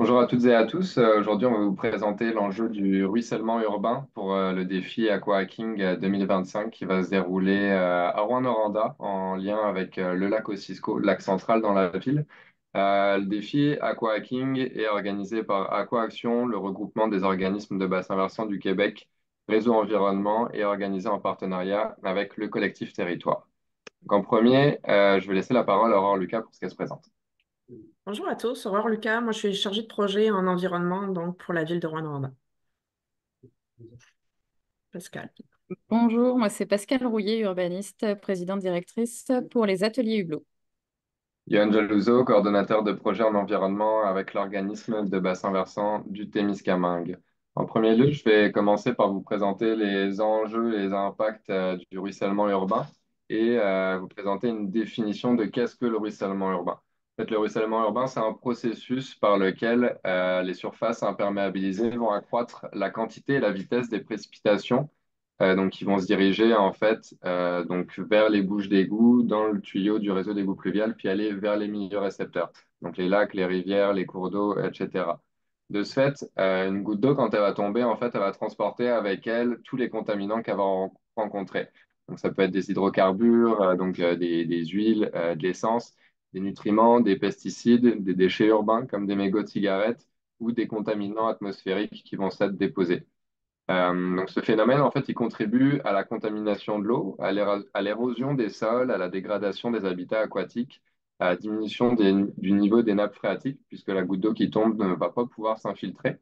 Bonjour à toutes et à tous. Aujourd'hui, on va vous présenter l'enjeu du ruissellement urbain pour le défi Aqua Hacking 2025 qui va se dérouler à Rouen-Noranda en lien avec le lac Kosciuszko, lac central dans la ville. Le défi Aqua Hacking est organisé par Aqua Action, le regroupement des organismes de bassin versant du Québec, Réseau Environnement, et organisé en partenariat avec le collectif Territoire. Donc, en premier, je vais laisser la parole à Aurore Lucas pour ce qu'elle se présente. Bonjour à tous, au revoir Lucas. Moi, je suis chargée de projet en environnement donc pour la ville de Rouen-Noranda. Pascal. Bonjour, moi c'est Pascal Rouillet, urbaniste, présidente directrice pour les ateliers Hublot. Yoann Jalouzo, coordonnateur de projet en environnement avec l'organisme de bassin versant du Témiscamingue. En premier lieu, je vais commencer par vous présenter les enjeux et les impacts du ruissellement urbain et vous présenter une définition de qu'est-ce que le ruissellement urbain. En fait, le ruissellement urbain, c'est un processus par lequel les surfaces imperméabilisées vont accroître la quantité et la vitesse des précipitations donc, ils vont se diriger en fait donc vers les bouches d'égout dans le tuyau du réseau d'égout pluvial, puis aller vers les milieux récepteurs, donc les lacs, les rivières, les cours d'eau, etc. De ce fait, une goutte d'eau, quand elle va tomber, en fait, elle va transporter avec elle tous les contaminants qu'elle va rencontrer. Donc, ça peut être des hydrocarbures, des huiles, de l'essence, des nutriments, des pesticides, des déchets urbains comme des mégots de cigarettes ou des contaminants atmosphériques qui vont s'être déposés. Donc ce phénomène, en fait, il contribue à la contamination de l'eau, à l'érosion des sols, à la dégradation des habitats aquatiques, à la diminution du niveau des nappes phréatiques, puisque la goutte d'eau qui tombe ne va pas pouvoir s'infiltrer,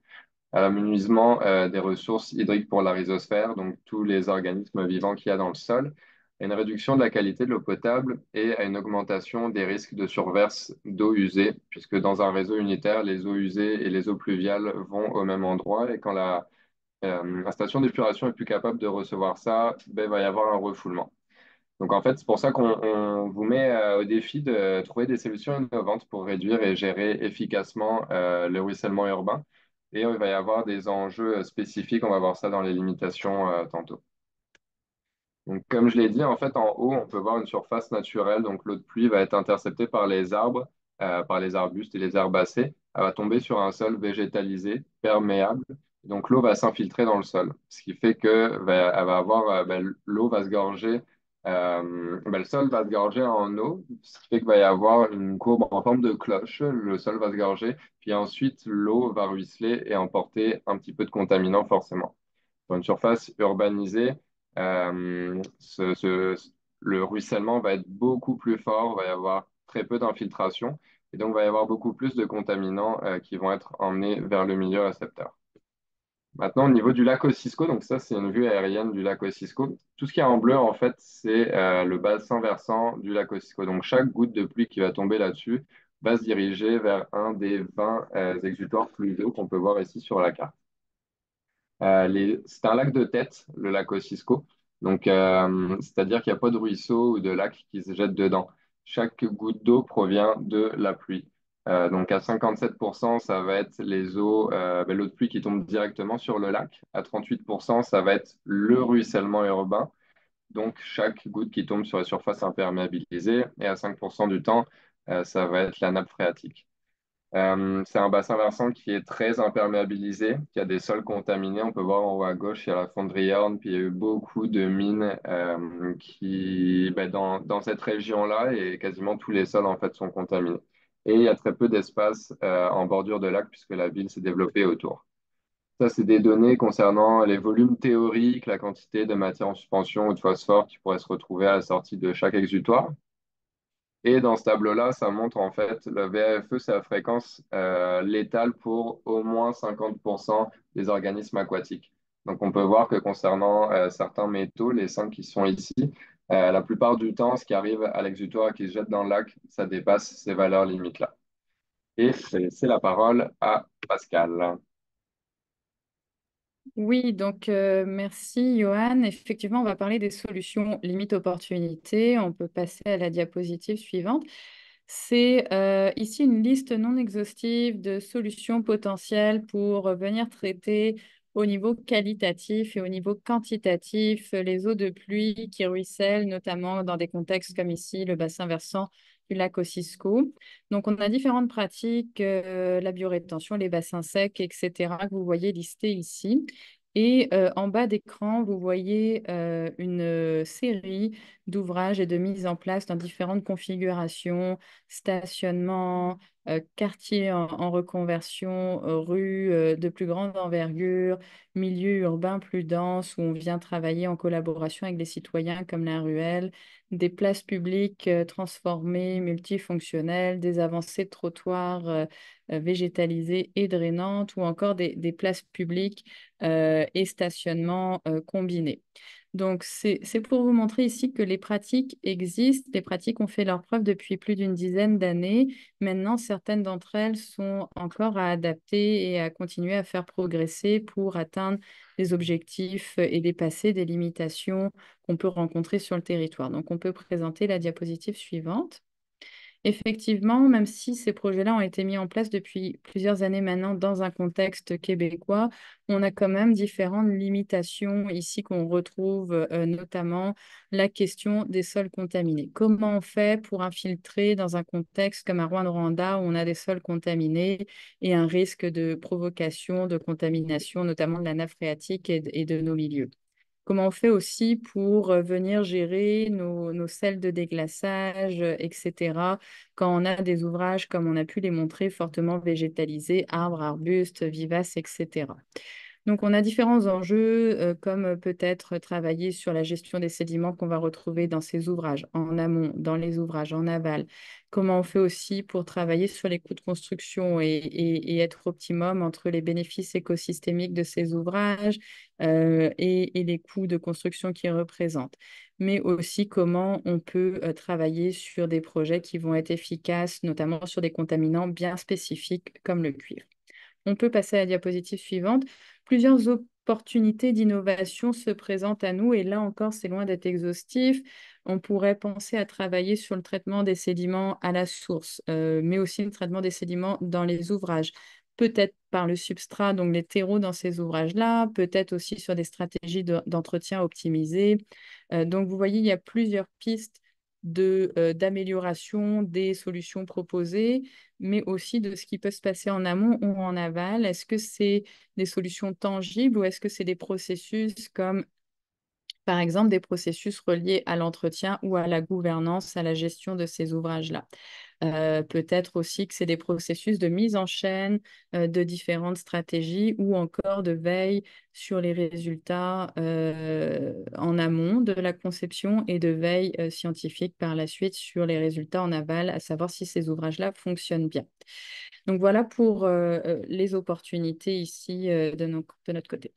à l'amenuisement des ressources hydriques pour la rhizosphère, donc tous les organismes vivants qu'il y a dans le sol, à une réduction de la qualité de l'eau potable et à une augmentation des risques de surverse d'eau usée, puisque dans un réseau unitaire, les eaux usées et les eaux pluviales vont au même endroit, et quand la station d'épuration est plus capable de recevoir ça, ben, il va y avoir un refoulement. Donc en fait, c'est pour ça qu'on vous met au défi de trouver des solutions innovantes pour réduire et gérer efficacement le ruissellement urbain. Et il va y avoir des enjeux spécifiques, on va voir ça dans les limitations tantôt. Donc, comme je l'ai dit, en fait, en haut, on peut voir une surface naturelle. Donc, l'eau de pluie va être interceptée par les arbres, par les arbustes et les herbacées. Elle va tomber sur un sol végétalisé, perméable. Donc, l'eau va s'infiltrer dans le sol, ce qui fait que elle va avoir, l'eau va se gorger, le sol va se gorger en eau, ce qui fait qu'il va y avoir une courbe en forme de cloche. Le sol va se gorger, puis ensuite, l'eau va ruisseler et emporter un petit peu de contaminants, forcément. Sur une surface urbanisée, euh, ce- ce- le ruissellement va être beaucoup plus fort, il va y avoir très peu d'infiltration, et donc il va y avoir beaucoup plus de contaminants qui vont être emmenés vers le milieu récepteur. Maintenant, au niveau du lac Kosciuszko, donc ça c'est une vue aérienne du lac Kosciuszko. Tout ce qui est en bleu, en fait, c'est le bassin versant du lac Kosciuszko. Donc chaque goutte de pluie qui va tomber là-dessus va se diriger vers un des 20 exutoires fluviaux qu'on peut voir ici sur la carte. C'est un lac de tête, le lac Kosciuszko. Donc, c'est-à-dire qu'il n'y a pas de ruisseau ou de lac qui se jette dedans. Chaque goutte d'eau provient de la pluie. Donc, à 57%, ça va être les eaux, l'eau de pluie qui tombe directement sur le lac. À 38%, ça va être le ruissellement urbain. Donc, chaque goutte qui tombe sur la surface imperméabilisée. Et à 5% du temps, ça va être la nappe phréatique. C'est un bassin versant qui est très imperméabilisé, qui a des sols contaminés. On peut voir en haut à gauche, il y a la fonderie Horn, puis il y a eu beaucoup de mines dans cette région-là, et quasiment tous les sols en fait sont contaminés. Et il y a très peu d'espace en bordure de lac puisque la ville s'est développée autour. Ça, c'est des données concernant les volumes théoriques, la quantité de matière en suspension ou de phosphore qui pourrait se retrouver à la sortie de chaque exutoire. Et dans ce tableau-là, ça montre en fait le VAFE, c'est la fréquence létale pour au moins 50% des organismes aquatiques. Donc on peut voir que concernant certains métaux, les cinq qui sont ici, la plupart du temps, ce qui arrive à l'exutoire et qui se jette dans le lac, ça dépasse ces valeurs limites-là. Et c'est la parole à Pascal. Oui, donc merci Johan. Effectivement, on va parler des solutions limite opportunité. On peut passer à la diapositive suivante. C'est ici une liste non exhaustive de solutions potentielles pour venir traiter au niveau qualitatif et au niveau quantitatif les eaux de pluie qui ruissellent, notamment dans des contextes comme ici, le bassin versant du lac Ossisco. Donc, on a différentes pratiques, la biorétention, les bassins secs, etc., que vous voyez listés ici. Et en bas d'écran, vous voyez une série d'ouvrages et de mise en place dans différentes configurations, stationnement, quartier en reconversion, rues de plus grande envergure, milieu urbain plus dense où on vient travailler en collaboration avec des citoyens comme la ruelle, des places publiques transformées, multifonctionnelles, des avancées de trottoirs végétalisées et drainantes ou encore des places publiques et stationnement combinés. Donc, c'est pour vous montrer ici que les pratiques existent. Les pratiques ont fait leur preuve depuis plus d'une dizaine d'années. Maintenant, certaines d'entre elles sont encore à adapter et à continuer à faire progresser pour atteindre des objectifs et dépasser des limitations qu'on peut rencontrer sur le territoire. Donc, on peut présenter la diapositive suivante. Effectivement, même si ces projets-là ont été mis en place depuis plusieurs années maintenant dans un contexte québécois, on a quand même différentes limitations ici qu'on retrouve, notamment la question des sols contaminés. Comment on fait pour infiltrer dans un contexte comme à Rwanda où on a des sols contaminés et un risque de provocation, de contamination, notamment de la nappe phréatique et de nos milieux? Comment on fait aussi pour venir gérer nos selles de déglaçage, etc., quand on a des ouvrages, comme on a pu les montrer, fortement végétalisés, arbres, arbustes, vivaces, etc. Donc, on a différents enjeux, comme peut-être travailler sur la gestion des sédiments qu'on va retrouver dans ces ouvrages, en amont, dans les ouvrages, en aval. Comment on fait aussi pour travailler sur les coûts de construction et être optimum entre les bénéfices écosystémiques de ces ouvrages et les coûts de construction qu'ils représentent. Mais aussi comment on peut travailler sur des projets qui vont être efficaces, notamment sur des contaminants bien spécifiques comme le cuivre. On peut passer à la diapositive suivante. Plusieurs opportunités d'innovation se présentent à nous et là encore, c'est loin d'être exhaustif. On pourrait penser à travailler sur le traitement des sédiments à la source, mais aussi le traitement des sédiments dans les ouvrages. Peut-être par le substrat, donc les terreaux dans ces ouvrages-là, peut-être aussi sur des stratégies d'entretien optimisées. Donc, vous voyez, il y a plusieurs pistes d'amélioration des solutions proposées, mais aussi de ce qui peut se passer en amont ou en aval. Est-ce que c'est des solutions tangibles ou est-ce que c'est des processus comme, par exemple, des processus reliés à l'entretien ou à la gouvernance, à la gestion de ces ouvrages-là? Peut-être aussi que c'est des processus de mise en chaîne de différentes stratégies ou encore de veille sur les résultats en amont de la conception et de veille scientifique par la suite sur les résultats en aval, à savoir si ces ouvrages-là fonctionnent bien. Donc voilà pour les opportunités ici de notre côté.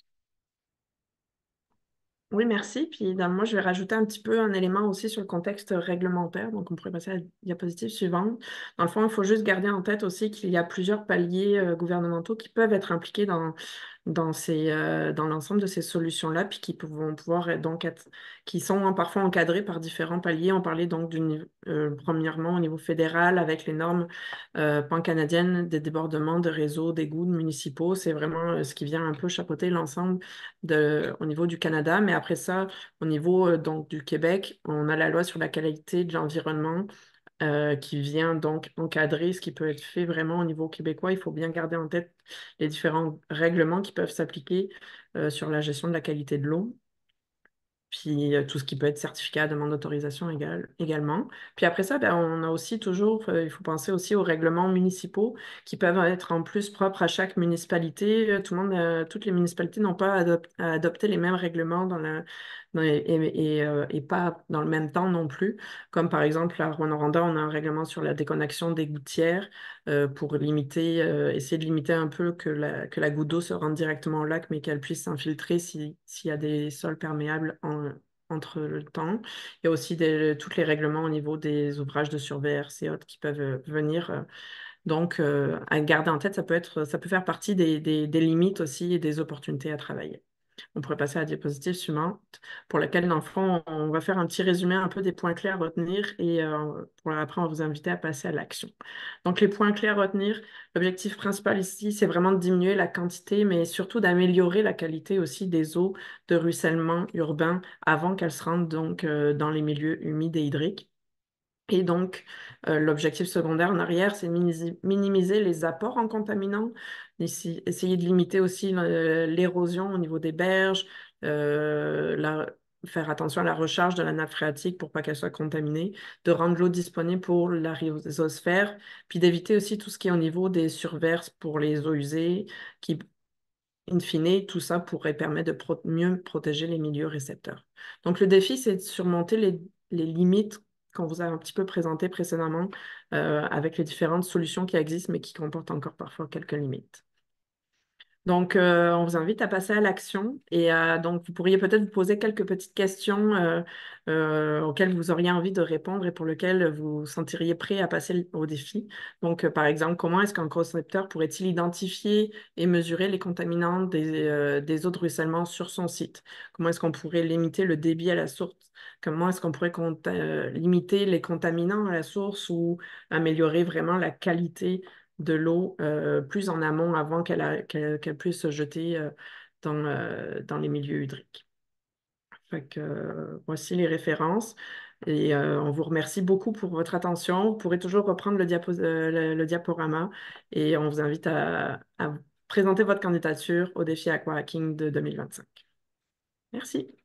Oui, merci. Puis moi, je vais rajouter un petit peu un élément aussi sur le contexte réglementaire. Donc, on pourrait passer à la diapositive suivante. Dans le fond, il faut juste garder en tête aussi qu'il y a plusieurs paliers gouvernementaux qui peuvent être impliqués dans l'ensemble de ces solutions-là, puis vont pouvoir qui sont parfois encadrés par différents paliers. On parlait donc premièrement au niveau fédéral avec les normes pan-canadiennes des débordements de réseaux, d'égouts municipaux. C'est vraiment ce qui vient un peu chapeauter l'ensemble au niveau du Canada. Mais après ça, au niveau donc du Québec, on a la loi sur la qualité de l'environnement qui vient donc encadrer ce qui peut être fait vraiment au niveau québécois. Il faut bien garder en tête les différents règlements qui peuvent s'appliquer sur la gestion de la qualité de l'eau. Puis tout ce qui peut être certificat, demande d'autorisation également. Puis après ça, ben, on a aussi toujours, il faut penser aussi aux règlements municipaux qui peuvent être en plus propres à chaque municipalité. Toutes les municipalités n'ont pas à adopter les mêmes règlements et pas dans le même temps non plus. Comme par exemple, à Rwanda, on a un règlement sur la déconnexion des gouttières pour essayer de limiter un peu que la goutte d'eau se rende directement au lac, mais qu'elle puisse s'infiltrer s'il y a des sols perméables entre le temps. Il y a aussi tous les règlements au niveau des ouvrages de surveillance et autres qui peuvent venir. Donc, à garder en tête, ça peut faire partie des limites aussi et des opportunités à travailler. On pourrait passer à la diapositive suivante, pour laquelle, dans le fond, on va faire un petit résumé un peu des points clés à retenir et après, on va vous inviter à passer à l'action. Donc, les points clés à retenir, l'objectif principal ici, c'est vraiment de diminuer la quantité, mais surtout d'améliorer la qualité aussi des eaux de ruissellement urbain avant qu'elles se rendent donc dans les milieux humides et hydriques. Et donc, l'objectif secondaire en arrière, c'est minimiser les apports en contaminants, essayer de limiter aussi l'érosion au niveau des berges, faire attention à la recharge de la nappe phréatique pour pas qu'elle soit contaminée, de rendre l'eau disponible pour la rhizosphère, puis d'éviter aussi tout ce qui est au niveau des surverses pour les eaux usées, qui, in fine, tout ça pourrait permettre de mieux protéger les milieux récepteurs. Donc, le défi, c'est de surmonter les limites qu'on vous a un petit peu présentées précédemment avec les différentes solutions qui existent, mais qui comportent encore parfois quelques limites. Donc, on vous invite à passer à l'action et donc vous pourriez peut-être vous poser quelques petites questions auxquelles vous auriez envie de répondre et pour lesquelles vous vous sentiriez prêt à passer au défi. Donc, par exemple, comment est-ce qu'un concepteur pourrait-il identifier et mesurer les contaminants des eaux de ruissellement sur son site? Comment est-ce qu'on pourrait limiter le débit à la source? Comment est-ce qu'on pourrait limiter les contaminants à la source ou améliorer vraiment la qualité de l'eau plus en amont avant qu'elle puisse se jeter dans les milieux hydriques. Fait que, voici les références et on vous remercie beaucoup pour votre attention. Vous pourrez toujours reprendre le diaporama et on vous invite à présenter votre candidature au défi Aqua Hacking de 2025. Merci.